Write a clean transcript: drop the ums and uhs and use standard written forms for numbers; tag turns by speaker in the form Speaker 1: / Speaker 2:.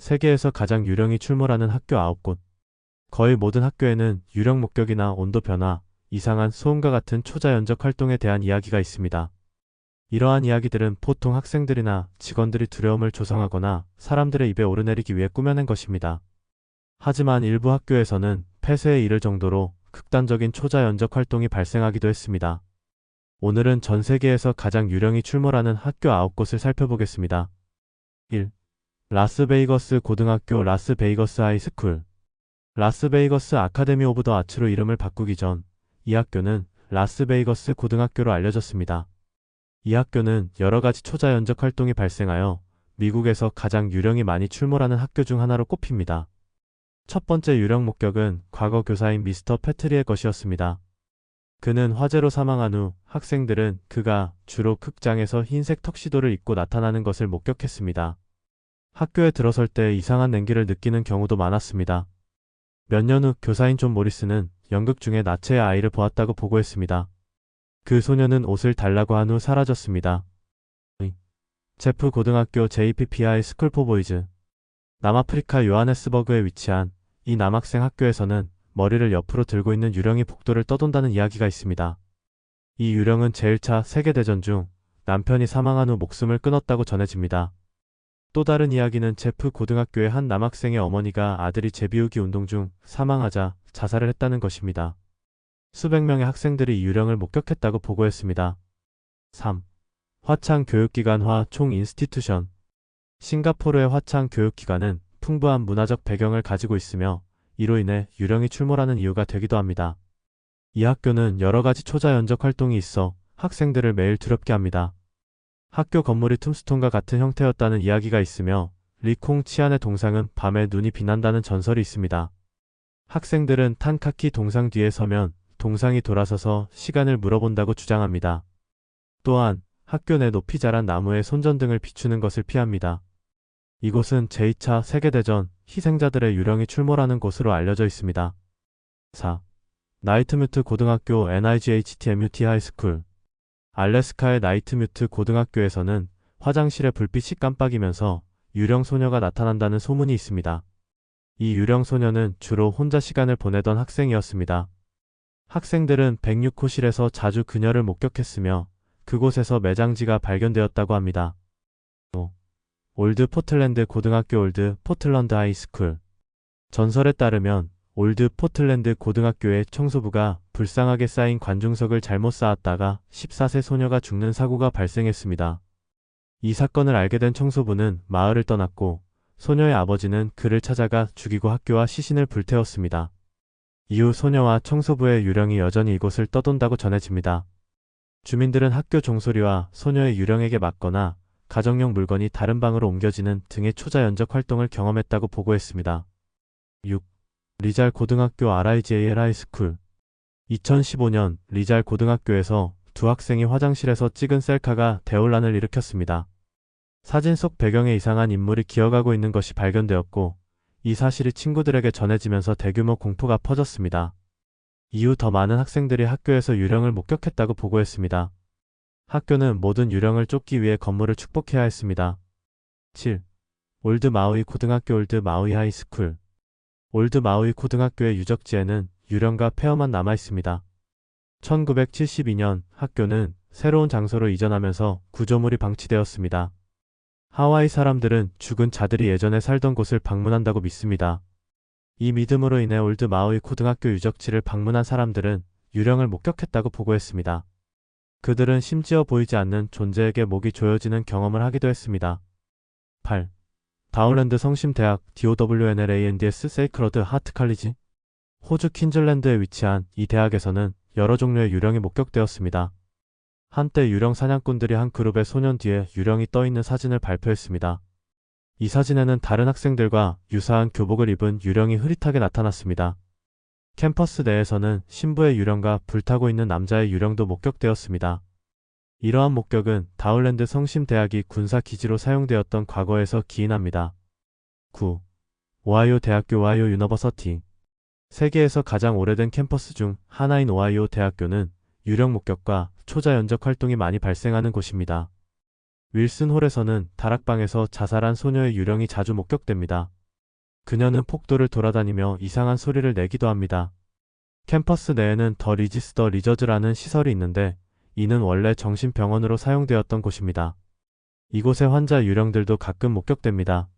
Speaker 1: 세계에서 가장 유령이 출몰하는 학교 9곳. 거의 모든 학교에는 유령 목격이나 온도 변화, 이상한 소음과 같은 초자연적 활동에 대한 이야기가 있습니다. 이러한 이야기들은 보통 학생들이나 직원들이 두려움을 조성하거나 사람들의 입에 오르내리기 위해 꾸며낸 것입니다. 하지만 일부 학교에서는 폐쇄에 이를 정도로 극단적인 초자연적 활동이 발생하기도 했습니다. 오늘은 전 세계에서 가장 유령이 출몰하는 학교 9곳을 살펴보겠습니다. 1. 라스베이거스 고등학교 라스베이거스 하이스쿨. 라스베이거스 아카데미 오브 더 아츠로 이름을 바꾸기 전 이 학교는 라스베이거스 고등학교로 알려졌습니다. 이 학교는 여러 가지 초자연적 활동이 발생하여 미국에서 가장 유령이 많이 출몰하는 학교 중 하나로 꼽힙니다. 첫 번째 유령 목격은 과거 교사인 미스터 패트리의 것이었습니다. 그는 화재로 사망한 후 학생들은 그가 주로 극장에서 흰색 턱시도를 입고 나타나는 것을 목격했습니다. 학교에 들어설 때 이상한 냉기를 느끼는 경우도 많았습니다. 몇 년 후 교사인 존 모리스는 연극 중에 나체의 아이를 보았다고 보고했습니다. 그 소녀는 옷을 달라고 한 후 사라졌습니다. 제프 고등학교 JPPI 스쿨 포 보이즈. 남아프리카 요하네스버그에 위치한 이 남학생 학교에서는 머리를 옆으로 들고 있는 유령이 복도를 떠돈다는 이야기가 있습니다. 이 유령은 제1차 세계대전 중 남편이 사망한 후 목숨을 끊었다고 전해집니다. 또 다른 이야기는 제프 고등학교의 한 남학생의 어머니가 아들이 제비우기 운동 중 사망하자 자살을 했다는 것입니다. 수백 명의 학생들이 이 유령을 목격했다고 보고했습니다. 3. 화창 교육기관화 총 인스티튜션. 싱가포르의 화창 교육기관은 풍부한 문화적 배경을 가지고 있으며 이로 인해 유령이 출몰하는 이유가 되기도 합니다. 이 학교는 여러 가지 초자연적 활동이 있어 학생들을 매일 두렵게 합니다. 학교 건물이 툼스톤과 같은 형태였다는 이야기가 있으며 리콩 치안의 동상은 밤에 눈이 빛난다는 전설이 있습니다. 학생들은 탄카키 동상 뒤에 서면 동상이 돌아서서 시간을 물어본다고 주장합니다. 또한 학교 내 높이 자란 나무에 손전등을 비추는 것을 피합니다. 이곳은 제2차 세계대전 희생자들의 유령이 출몰하는 곳으로 알려져 있습니다. 4. 나이트뮤트 고등학교 NIGHTMUT 하이스쿨. 알래스카의 나이트뮤트 고등학교에서는 화장실의 불빛이 깜빡이면서 유령 소녀가 나타난다는 소문이 있습니다. 이 유령 소녀는 주로 혼자 시간을 보내던 학생이었습니다. 학생들은 106호실에서 자주 그녀를 목격했으며 그곳에서 매장지가 발견되었다고 합니다. 5. 올드 포틀랜드 고등학교 올드 포틀런드 하이스쿨. 전설에 따르면 올드 포틀랜드 고등학교의 청소부가 불쌍하게 쌓인 관중석을 잘못 쌓았다가 14세 소녀가 죽는 사고가 발생했습니다. 이 사건을 알게 된 청소부는 마을을 떠났고 소녀의 아버지는 그를 찾아가 죽이고 학교와 시신을 불태웠습니다. 이후 소녀와 청소부의 유령이 여전히 이곳을 떠돈다고 전해집니다. 주민들은 학교 종소리와 소녀의 유령에게 맞거나 가정용 물건이 다른 방으로 옮겨지는 등의 초자연적 활동을 경험했다고 보고했습니다. 6. 리잘 고등학교 RIGAL 하이스쿨. 2015년 리잘 고등학교에서 두 학생이 화장실에서 찍은 셀카가 대혼란을 일으켰습니다. 사진 속 배경에 이상한 인물이 기어가고 있는 것이 발견되었고 이 사실이 친구들에게 전해지면서 대규모 공포가 퍼졌습니다. 이후 더 많은 학생들이 학교에서 유령을 목격했다고 보고했습니다. 학교는 모든 유령을 쫓기 위해 건물을 축복해야 했습니다. 7. 올드 마우이 고등학교 올드 마우이 하이스쿨. 올드 마우이 고등학교의 유적지에는 유령과 폐허만 남아있습니다. 1972년 학교는 새로운 장소로 이전하면서 구조물이 방치되었습니다. 하와이 사람들은 죽은 자들이 예전에 살던 곳을 방문한다고 믿습니다. 이 믿음으로 인해 올드 마우이 고등학교 유적지를 방문한 사람들은 유령을 목격했다고 보고했습니다. 그들은 심지어 보이지 않는 존재에게 목이 조여지는 경험을 하기도 했습니다. 8. 다운랜드 성심대학 DOWNLANDS 세이크러드 하트 칼리지. 호주 퀸즐랜드에 위치한 이 대학에서는 여러 종류의 유령이 목격되었습니다. 한때 유령 사냥꾼들이 한 그룹의 소년 뒤에 유령이 떠있는 사진을 발표했습니다. 이 사진에는 다른 학생들과 유사한 교복을 입은 유령이 흐릿하게 나타났습니다. 캠퍼스 내에서는 신부의 유령과 불타고 있는 남자의 유령도 목격되었습니다. 이러한 목격은 다운랜드 성심대학이 군사기지로 사용되었던 과거에서 기인합니다. 9. 오하이오 대학교 오하이오 유니버시티. 세계에서 가장 오래된 캠퍼스 중 하나인 오하이오 대학교는 유령 목격과 초자연적 활동이 많이 발생하는 곳입니다. 윌슨 홀에서는 다락방에서 자살한 소녀의 유령이 자주 목격됩니다. 그녀는 폭도를 돌아다니며 이상한 소리를 내기도 합니다. 캠퍼스 내에는 더 리지스터 리저즈라는 시설이 있는데 이는 원래 정신병원으로 사용되었던 곳입니다. 이곳의 환자 유령들도 가끔 목격됩니다.